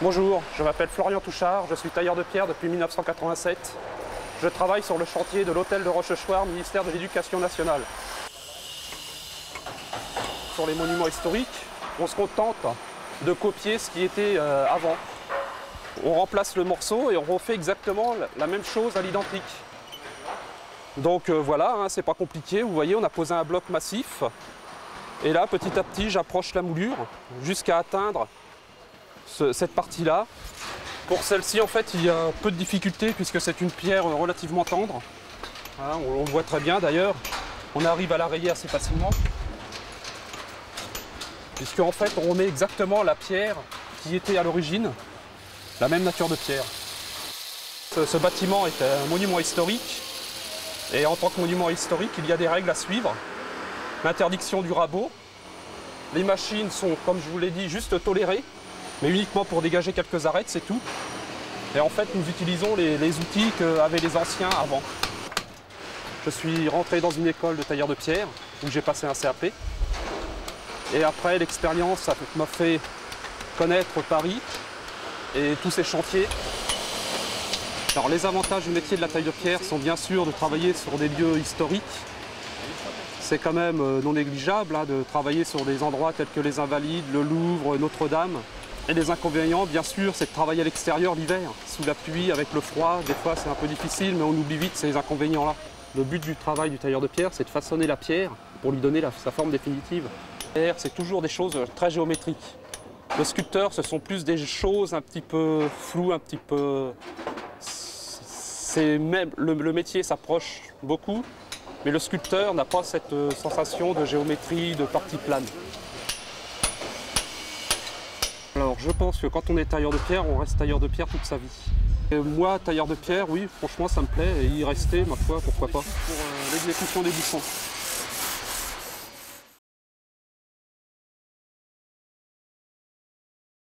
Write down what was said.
Bonjour, je m'appelle Florian Touchard, je suis tailleur de pierre depuis 1987. Je travaille sur le chantier de l'hôtel de Rochechouart, ministère de l'Éducation nationale. Sur les monuments historiques, on se contente de copier ce qui était avant. On remplace le morceau et on refait exactement la même chose à l'identique. Donc voilà, hein, c'est pas compliqué, vous voyez, on a posé un bloc massif. Et là, petit à petit, j'approche la moulure jusqu'à atteindre cette partie-là. Pour celle-ci, en fait, il y a peu de difficultés puisque c'est une pierre relativement tendre. Voilà, on le voit très bien d'ailleurs. On arrive à la rayer assez facilement. Puisque en fait, on remet exactement la pierre qui était à l'origine, la même nature de pierre. Ce bâtiment est un monument historique. Et en tant que monument historique, il y a des règles à suivre. L'interdiction du rabot. Les machines sont, comme je vous l'ai dit, juste tolérées, mais uniquement pour dégager quelques arêtes, c'est tout. Et en fait, nous utilisons les outils qu'avaient les anciens avant. Je suis rentré dans une école de tailleur de pierre, où j'ai passé un CAP. Et après, l'expérience m'a fait connaître Paris et tous ces chantiers. Alors, les avantages du métier de la taille de pierre sont bien sûr de travailler sur des lieux historiques. C'est quand même non négligeable hein, de travailler sur des endroits tels que les Invalides, le Louvre, Notre-Dame. Et les inconvénients, bien sûr, c'est de travailler à l'extérieur l'hiver, sous la pluie, avec le froid. Des fois, c'est un peu difficile, mais on oublie vite ces inconvénients-là. Le but du travail du tailleur de pierre, c'est de façonner la pierre pour lui donner sa forme définitive. C'est toujours des choses très géométriques. Le sculpteur, ce sont plus des choses un petit peu floues, un petit peu... Même, le métier s'approche beaucoup, mais le sculpteur n'a pas cette sensation de géométrie, de partie plane. Alors je pense que quand on est tailleur de pierre, on reste tailleur de pierre toute sa vie. Et moi, tailleur de pierre, oui, franchement ça me plaît, et y rester, ma foi, pourquoi pas. Pour l'exécution des bouchons.